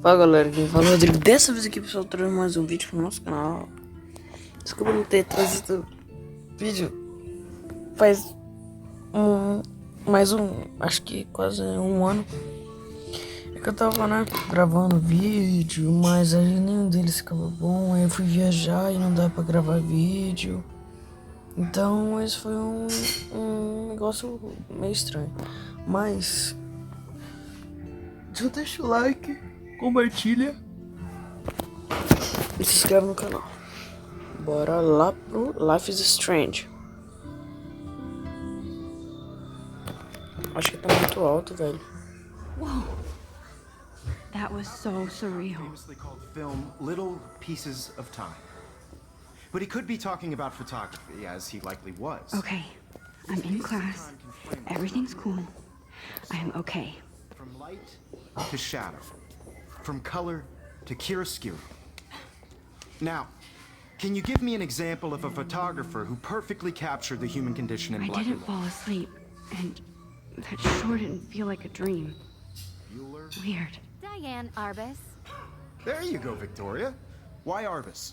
Fala galera, quem fala é o Rodrigo. Dessa vez aqui, pessoal, trazendo mais um vídeo pro nosso canal. Desculpa não ter trazido vídeo faz acho que quase um ano. É que eu tava, né, gravando vídeo, mas aí nenhum deles ficava bom. Aí eu fui viajar e não dá pra gravar vídeo. Então esse foi um negócio meio estranho. Mas já deixa o like, compartilha e se inscreve no canal. Bora lá pro Life is Strange. Acho que tá muito alto, velho. Whoa. That was so surreal. Famously called film Little Pieces of Time. But he could be talking about photography, as he likely was. Okay, I'm in class. Everything's cool. I am okay. From light to shadow. From color to chiaroscuro. Now, can you give me an example of a photographer who perfectly captured the human condition in I black and didn't white? fall asleep, and that sure didn't feel like a dream. Weird. Diane Arbus. There you go, Victoria. Why Arbus?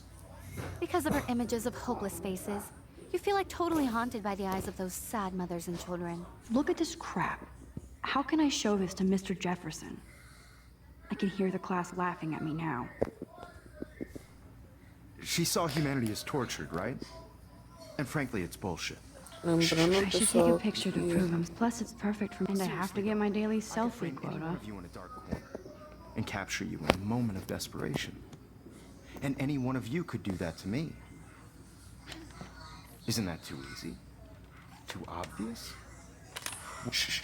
Because of her images of hopeless faces, you feel like totally haunted by the eyes of those sad mothers and children. Look at this crap. How can I show this to Mr. Jefferson? I can hear the class laughing at me now. She saw humanity as tortured, right? And frankly, it's bullshit. I should take a picture to prove him. Plus, it's perfect for me. And I have to get my daily selfie Frame any one quota. of you in a dark corner and capture you in a moment of desperation. And any one of you could do that to me. Isn't that too easy? Too obvious? Shh.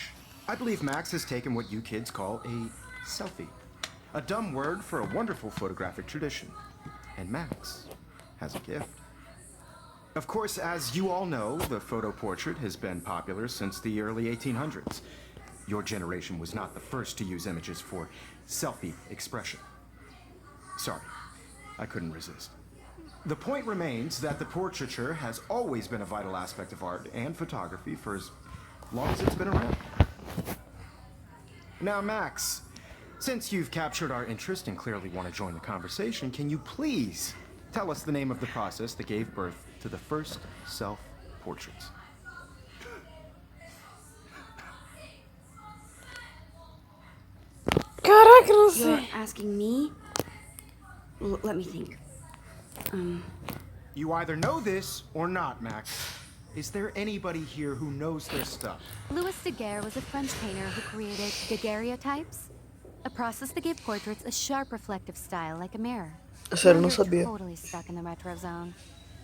I believe Max has taken what you kids call a selfie. A dumb word for a wonderful photographic tradition. And Max has a gift. Of course, as you all know, the photo portrait has been popular since the early 1800s. Your generation was not the first to use images for selfie expression. Sorry, I couldn't resist. The point remains that the portraiture has always been a vital aspect of art and photography for as long as it's been around. Now, Max, since you've captured our interest and clearly want to join the conversation, can you please tell us the name of the process that gave birth to the first self-portraits? Caraca, não sei. You're asking me? Let me think. You either know this or not, Max. Is there anybody here who knows their stuff? Louis Daguerre was a French painter who created daguerreotypes, a process that gave portraits a sharp reflective style like a mirror. Sério, não Now you're sabia. totally stuck in the retro zone.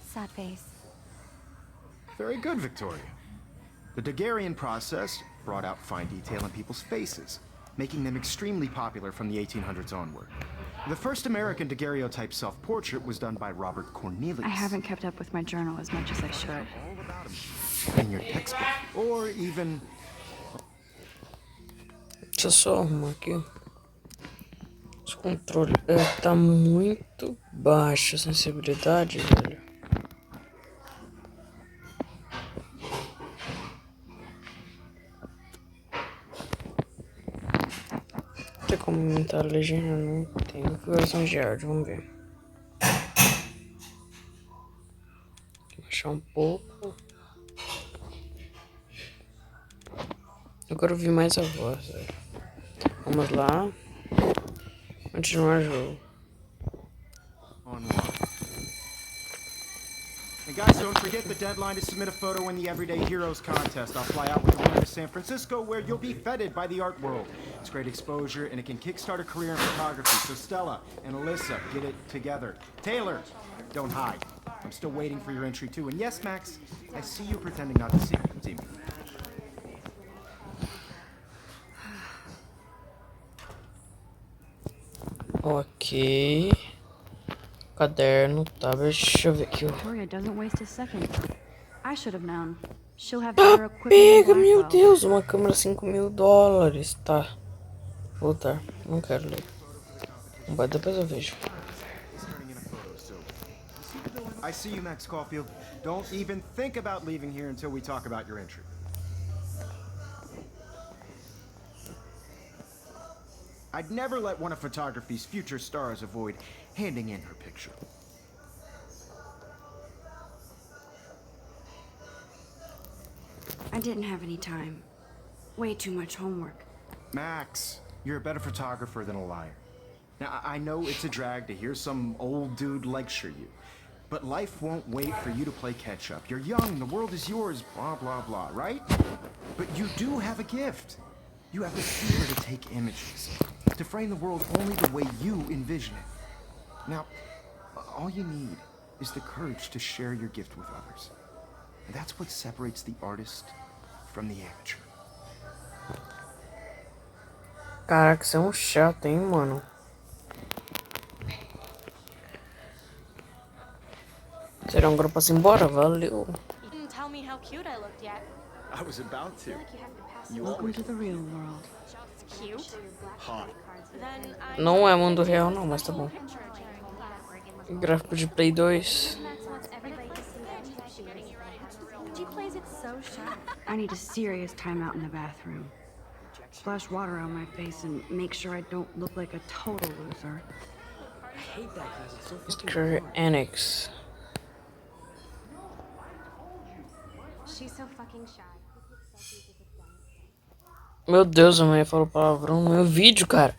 Sad face. Very good, Victoria. The Daguerrean process brought out fine detail in people's faces, making them extremely popular from the 1800s onward. The first American daguerreotype self-portrait was done by Robert Cornelius. I haven't kept up with my journal as much as I should. All about him in your textbook, or even... Deixa eu só arrumar aqui. Os controles. Tá muito baixa a sensibilidade, velho. Tem como aumentar a legenda? Não tem configuração de áudio, vamos ver. Baixar um pouco. Eu quero ouvir mais a voz, velho. Vamos lá. Continuar o jogo. And guys, don't forget the deadline to submit a photo in the Everyday Heroes contest. I'll fly out with the winner to San Francisco, where you'll be feted by the art world. It's great exposure, and it can kickstart a career in photography. So Stella and Alyssa, get it together. Taylor, don't hide. I'm still waiting for your entry too. And yes, Max, I see you pretending not to see me. Ok. Caderno, tablet, deixa eu ver aqui. Victoria doesn't waste a second. I should have known. She'll have better equipment Pega, than meu Blackwell. Deus, uma câmera $5.000. Tá. Voltar. Não quero ler. Mas depois eu vejo. I see you, Max Caulfield. Don't even think about leaving here until we talk about your entry. I'd never let one of photography's future stars avoid handing in her picture. I didn't have any time. Way too much homework. Max, you're a better photographer than a liar. Now, I know it's a drag to hear some old dude lecture you, but life won't wait for you to play catch up. You're young, the world is yours, blah, blah, blah, right? But you do have a gift. You have the fever to take images, to frame the world only the way you envision it. Now, all you need is the courage to share your gift with others. And that's what separates the artist from the amateur. Caraca, você é um chato, hein, mano? Será agora pra se embora? Valeu. You didn't tell me how cute I looked yet. I was about to. You Welcome always to the real world. Cute? hot. Then I Não é mundo real, não, mas tá bom. Gráfico de Play 2. She plays it so sharp. I need a serious timeout in the bathroom. Splash water on my face and make sure I don't look like a total loser. Square Enix. She's so fucking shy. Meu Deus, a mãe falou palavrão no meu vídeo, cara.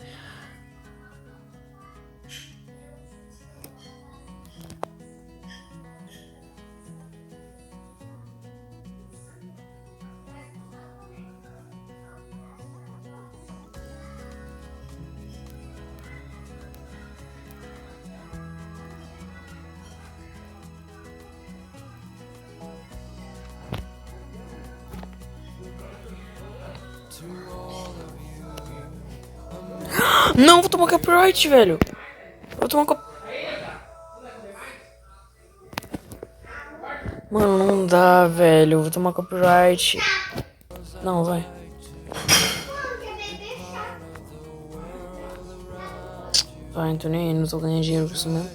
Não, vou tomar copyright, velho. Vou tomar Mano, não dá, velho. Vou tomar copyright. Não, vai. Vai, então nem aí, não tô ganhando dinheiro com isso mesmo.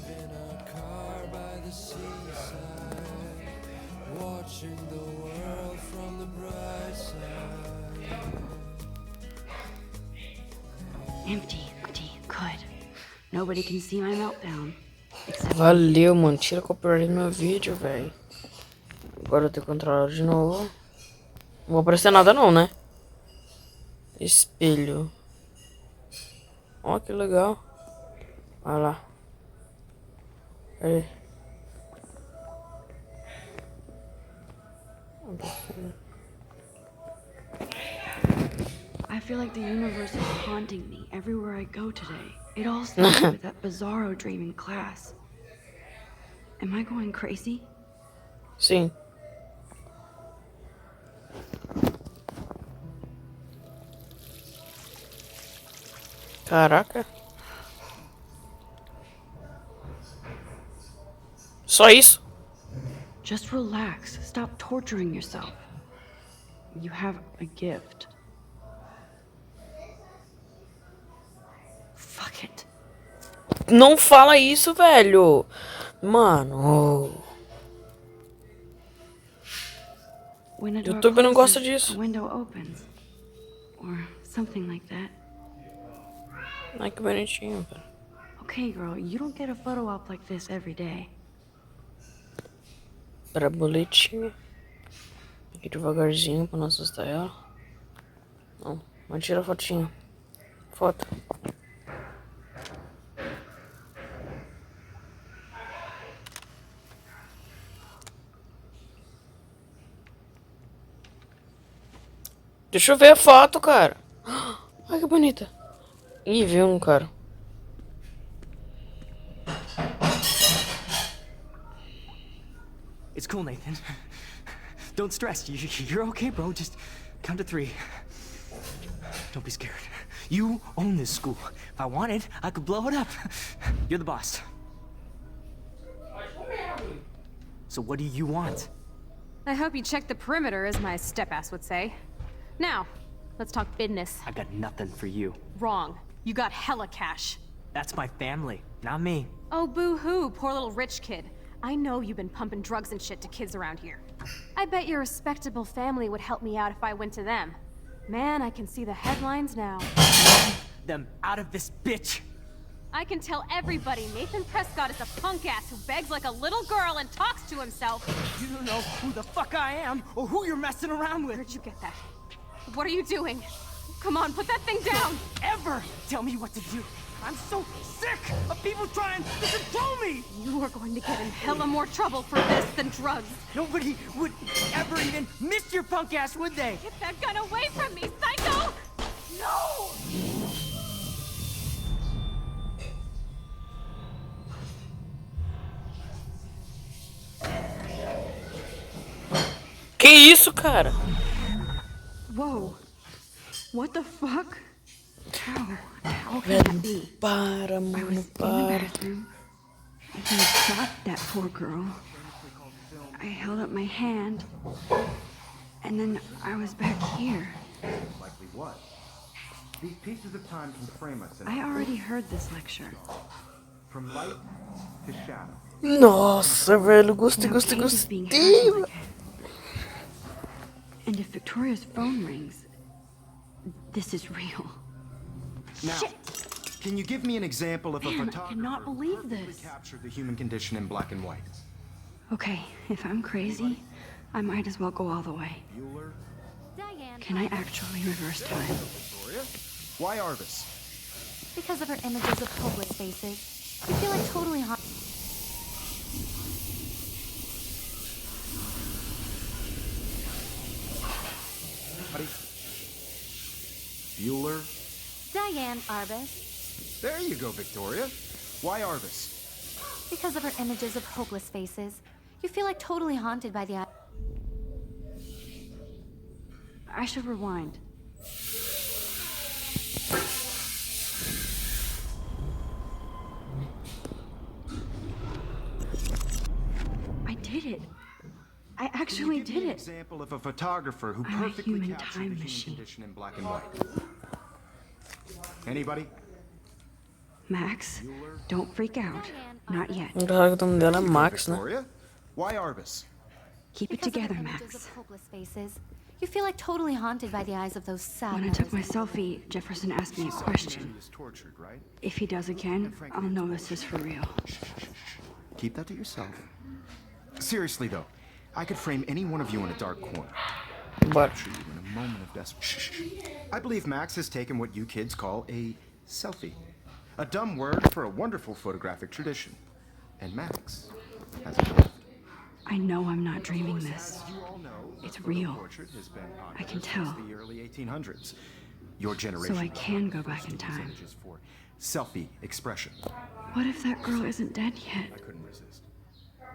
Empty. Good. Nobody can see my meltdown. Except Valeu, mano. Tira copyright do meu vídeo, velho. Agora eu tenho controlado de novo. Não vou aparecer nada não, né? Espelho. Ó, que legal. Olha lá. Aí. I feel like the universe is haunting me everywhere I go today. It all started with that bizarro dream in class. Am I going crazy? Sim. Caraca. Só isso? Just relax. Stop torturing yourself. You have a gift. Fuck it. Não fala isso, velho. Mano. When a door YouTube não gosta closes, disso. a window opens. Or something like that. Ai, que bonitinho, velho. Okay, girl, you don't get a photo op like this every day. Para boletim. Aqui devagarzinho pra não assustar ela. Não, mas tira a fotinha. Foto. Deixa eu ver a foto, cara. Ai, que bonita. Ih, viu um cara. It's cool, Nathan. Don't stress. You're okay, bro. Just count to 3. Don't be scared. You own this school. If I wanted, I could blow it up. You're the boss. So what do you want? I hope you checked the perimeter, as my step-ass would say. Now, let's talk business. I got nothing for you. Wrong. You got hella cash. That's my family, not me. Oh, boo-hoo, poor little rich kid. I know you've been pumping drugs and shit to kids around here. I bet your respectable family would help me out if I went to them. Man, I can see the headlines now. them out of this bitch. I can tell everybody Nathan Prescott is a punk ass who begs like a little girl and talks to himself. You don't know who the fuck I am or who you're messing around with. Where'd you get that? What are you doing? Come on, put that thing down! Ever tell me what to do. I'm so sick of people trying to control me. You are going to get in hella more trouble for this than drugs. Nobody would ever even miss your punk ass, would they? Get that gun away from me, psycho! No! Que isso, cara? Whoa. What the fuck? How can Velho, that be? para, I mano, was in the para. bathroom. He shot that poor girl. I held up my hand. And then I was back here. Likely what? These pieces of time can frame us in I already heard this lecture. from light to shadow. Nossa, velho, gostei, Now gostei, Kate is being gostei. hassled again. And if Victoria's phone rings, this is real. Now, can you give me an example of a Man, I photographer cannot who believe perfectly this. captured the human condition in black and white? Okay, if I'm crazy, I might as well go all the way. Bueller, Diane. Can I actually reverse time? Victoria? Why Arvis? Because of her images of hopeless faces, you feel like totally hot. Buddy? Bueller? Diane Arbus. There you go, Victoria. Why Arvis? Because of her images of hopeless faces, you feel like totally haunted by the. I should rewind. I did it. I actually Give me did an it. example of a photographer who I'm a perfectly human captured time the human machine. condition in black and white. Anybody? Max, don't freak out. Not yet. Engraçado que o nome dela é Max, né? Victoria? Why Arvis? Keep it Because of together, her images Max. of hopeless faces, you feel like totally haunted by the eyes of those sad. When I took my mothers. selfie, Jefferson asked me a question. He is tortured, right? If he does again, I'll know this is for real. Keep that to yourself. Seriously though, I could frame any one of you in a dark corner. Bora. Capture you in a moment of desperation. I believe Max has taken what you kids call a selfie. A dumb word for a wonderful photographic tradition. And Max has a gift. I know I'm not dreaming this. You all know, It's a real. portrait has been I can popular tell. since the early 1800s. Your generation. So I can go back in time. Images for selfie expression. What if that girl isn't dead yet? I couldn't resist.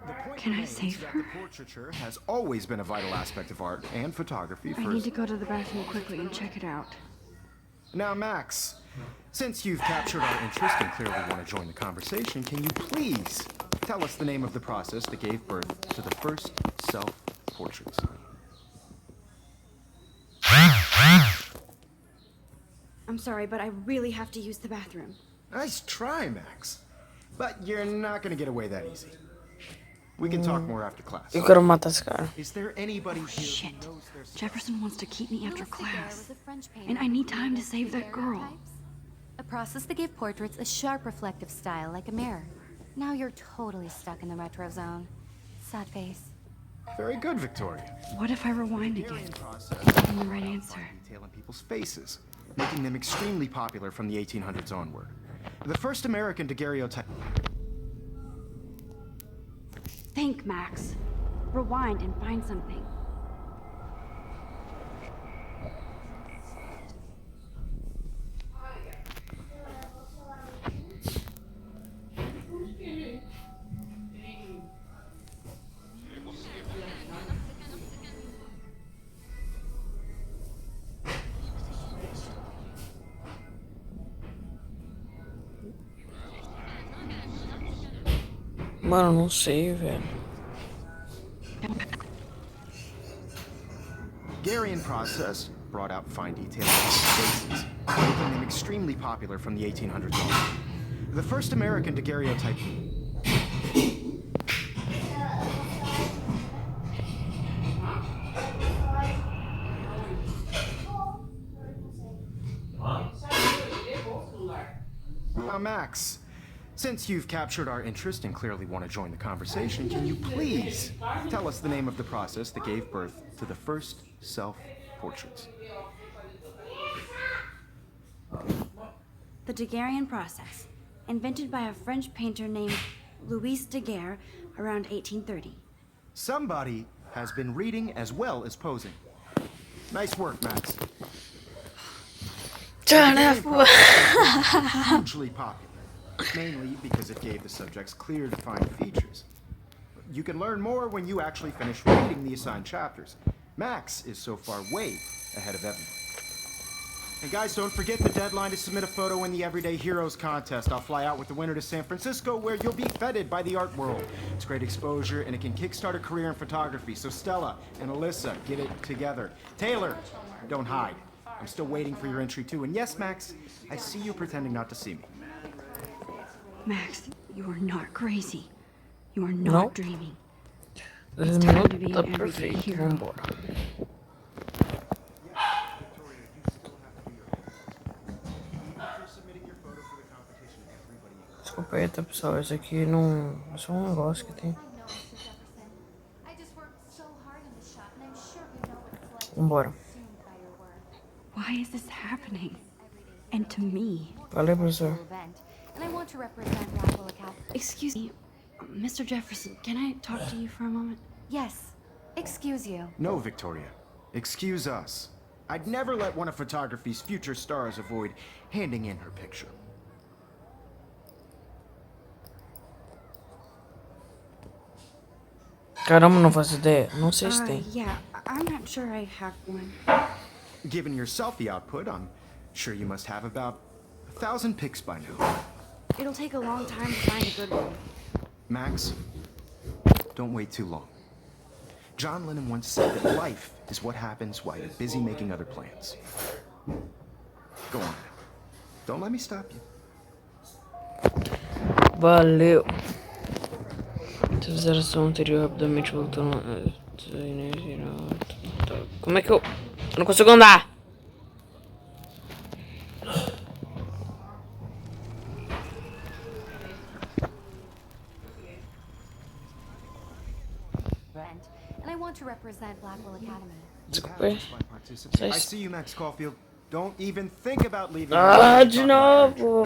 The point Can I remains save that her? The portraiture has always been a vital aspect of art and photography I for. need to go to the bathroom quickly and check it out. Now, Max, since you've captured our interest and clearly want to join the conversation, can you please tell us the name of the process that gave birth to the first self-portraits? I'm sorry, but I really have to use the bathroom. Nice try, Max. But you're not going to get away that easy. We can talk more after class. Eu quero matar esse cara. Is there anybody here Shit. who knows their Jefferson wants to keep me after Louis Daguerre class. was a French painter And I need who time to created save that girl. daguerreotypes, a process that gave portraits a sharp reflective style like a mirror. Now you're totally stuck in the retro zone. Sad face. Very good, Victoria. What if I rewind again? Hungarian process I'm the right answer. detail in people's faces, making them extremely popular from the 1800s onward. The first American daguerreotype. Think, Max. Rewind and find something. Mano, não sei, velho. Hungarian process brought out fine detail in people's faces, making them extremely popular from the 1800s onward. The first American daguerreotype. Now, Max, since you've captured our interest and clearly want to join the conversation, can you please tell us the name of the process that gave birth to the first self-portraits? The Daguerrean process, invented by a French painter named Louis Daguerre around 1830. Somebody has been reading as well as posing. Nice work, Max. Hugely popular, mainly because it gave the subjects clear, defined features. You can learn more when you actually finish reading the assigned chapters. Max is so far way ahead of everyone. And guys, don't forget the deadline to submit a photo in the Everyday Heroes contest. I'll fly out with the winner to San Francisco, where you'll be feted by the art world. It's great exposure, and it can kickstart a career in photography. So Stella and Alyssa, get it together. Taylor, don't hide. I'm still waiting for your entry too. And yes, Max, I see you pretending not to see me. Max, you are not crazy. You are not dreaming. 10 minutos tá perfeito. Vambora. Desculpa aí, tá, pessoal? Esse aqui não... É só um negócio que tem. Vambora. Why is this happening? And to me? Valeu, professor. And I want to represent Rockwell Academy. Excuse me, Mr. Jefferson, can I talk to you for a moment? Yes. Excuse you. No, Victoria. Excuse us. I'd never let one of photography's future stars avoid handing in her picture. Caramba, não faço ideia. Não sei se tem. Yeah, I'm not sure I have one. Given your selfie output, I'm sure you must have about 1,000 pics by now. It'll take a long time to find a good one. Max, don't wait too long. John Lennon once said that life is what happens while you're busy making other plans. Go on. Don't let me stop you. Valeu. Se fizer a ação anterior rapidamente voltando. Como é que eu não consigo andar? Brent, and I want to represent Blackwell Academy. Desculpa aí. I see you, Max Caulfield. Don't even think about leaving. Ah, de novo.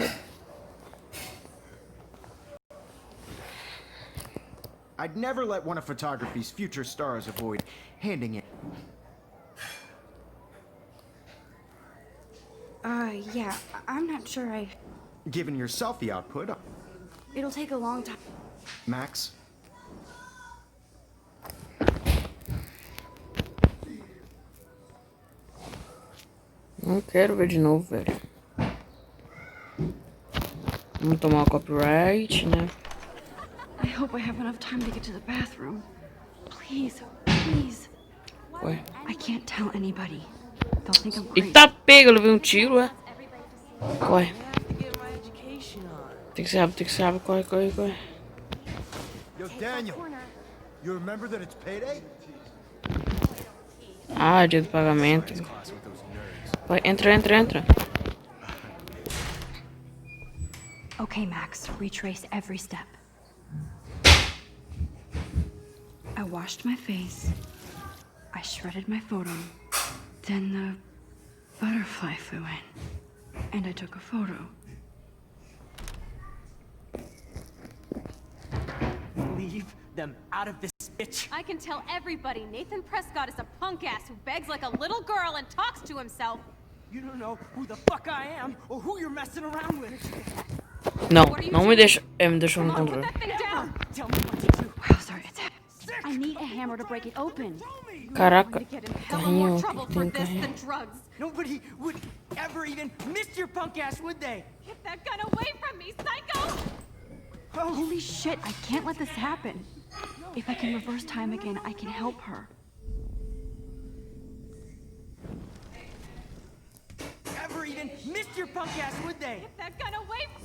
I'd never let one of photography's future stars avoid handing in. Yeah, I'm not sure I... Given your selfie output, It'll take a long time. Max. Não quero ver de novo, velho. Vamos tomar o copyright, né? I hope I have enough time to get to the bathroom. Please, please. Ué. I can't tell anybody. They'll think I'm crazy. Eita, pega, eu levei um tiro, ué. Corre. Tem que ser rápido, corre, corre, corre. Yo, Daniel, you remember that it's payday? Ah, dia do pagamento. Vai, entra, entra, entra. Okay, Max, retrace every step. I washed my face. I shredded my photo. Then the butterfly flew in. And I took a photo. Leave them out of this bitch. I can tell everybody Nathan Prescott is a punk ass who begs like a little girl and talks to himself. You don't know who the fuck I am or who you're messing around with. Não, não me deixa. Me deixou no Come on, put controle. that thing down. Tell me what to do. Wow, sorry, it's... I need a hammer to break it open. Caraca, To get in hella more carrinho, trouble aqui for tem this carrinho. than drugs. Nobody would ever even miss your punk ass, would they? Get that gun away from me, psycho! Holy shit, I can't let this happen. If I can reverse time again, I can help her. Ever even miss your punk ass, would they? Get that gun away from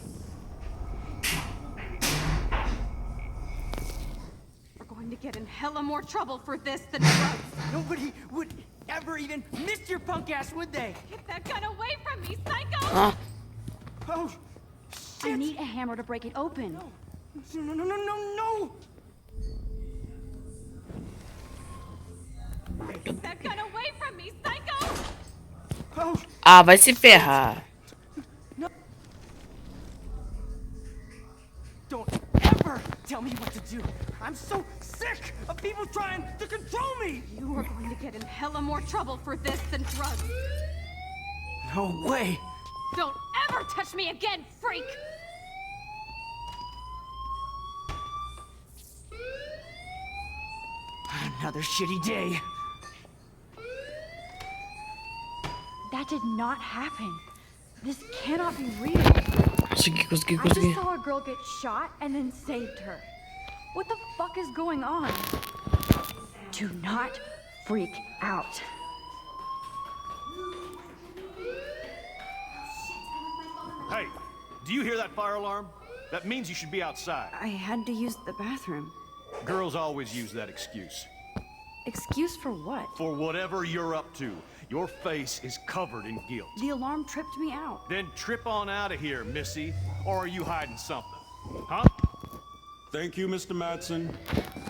We're going to get in hella more trouble for this than drugs. Nobody would ever even miss your punk ass, would they? Get that gun away from me, psycho! Ah, Oh, I need a hammer to break it open. No! Get that gun away from me, psycho! Oh, Ah, vai se ferrar. don't ever tell me what to do. I'm so sick of people trying to control me. You are going to get in hella more trouble for this than drugs. No way. Don't ever touch me again, freak! Another shitty day. That did not happen. This cannot be real. Consegui, consegui, I just consegui. saw a girl get shot and then saved her. What the fuck is going on? Do not freak out. Hey, do you hear that fire alarm? That means you should be outside. I had to use the bathroom. Girls always use that excuse. Excuse for what? For whatever you're up to, your face is covered in guilt. The alarm tripped me out. Then trip on out of here, Missy. Or are you hiding something? Huh? Thank you, Mr. Madsen.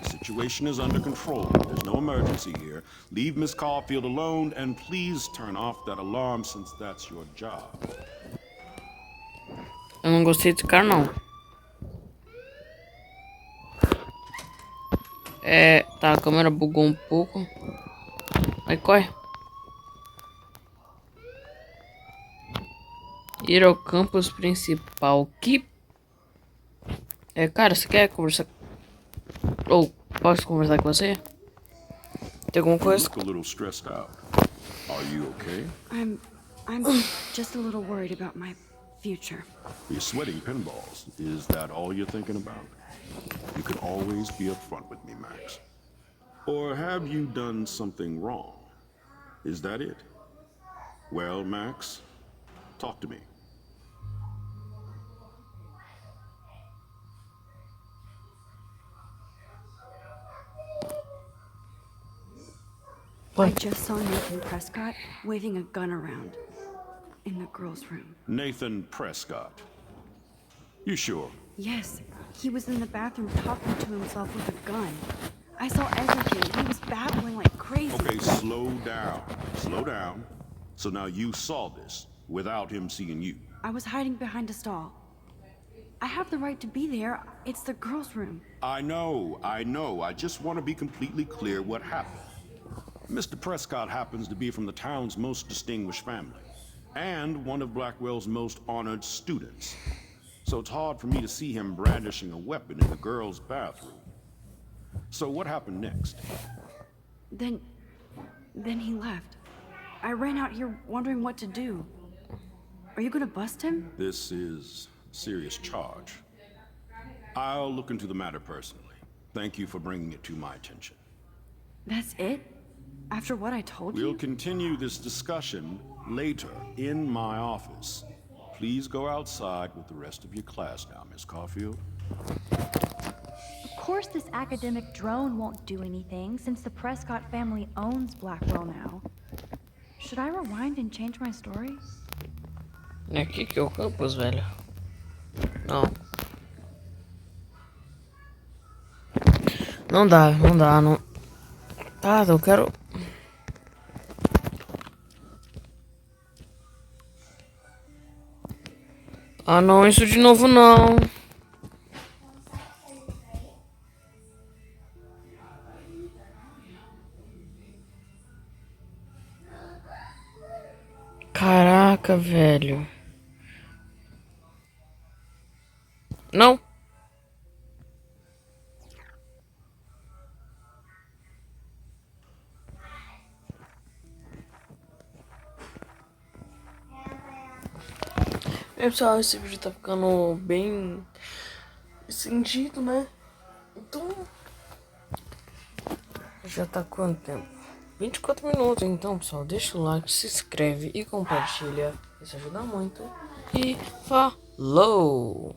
The situation is under control. There's no emergency here. Leave Miss Caulfield alone, and please turn off that alarm since that's your job. Eu não gostei desse cara, não. Tá, a câmera bugou um pouco. Aí, corre. Ir ao campus principal. Que... cara, você quer conversar... Ou, posso conversar com você? Tem alguma You coisa? look a little stressed out. Are you okay? I'm just a little worried about my future. You're sweating pinballs. Is that all you're thinking about? You can always be upfront with me, Max. Or have you done something wrong? Is that it? Well, Max, talk to me. I just saw Nathan Prescott waving a gun around in the girls' room. Nathan Prescott. You sure? Yes, he was in the bathroom talking to himself with a gun. I saw everything. He was babbling like crazy. Okay, slow down. Slow down. So now you saw this without him seeing you. I was hiding behind a stall. I have the right to be there. It's the girls' room. I know. I just want to be completely clear what happened. Mr. Prescott happens to be from the town's most distinguished family, and one of Blackwell's most honored students. So it's hard for me to see him brandishing a weapon in the girls' bathroom. So what happened next? Then he left. I ran out here wondering what to do. Are you gonna bust him? This is a serious charge. I'll look into the matter personally. Thank you for bringing it to my attention. That's it? After what I told We'll you? continue this discussion later in my office. Please go outside with the rest of your class now, Miss Caulfield. Of course this academic drone won't do anything since the Prescott family owns Blackwell now. Should I rewind and change my story? Aqui que é o campus, velho. Não. Não dá, não. Tá, eu quero... Ah, não, isso de novo não. Caraca, velho. Não. Pessoal, esse vídeo tá ficando bem estendido, né? Então, já tá quanto tempo? 24 minutos. Então, pessoal, deixa o like, se inscreve e compartilha. Isso ajuda muito. E falou!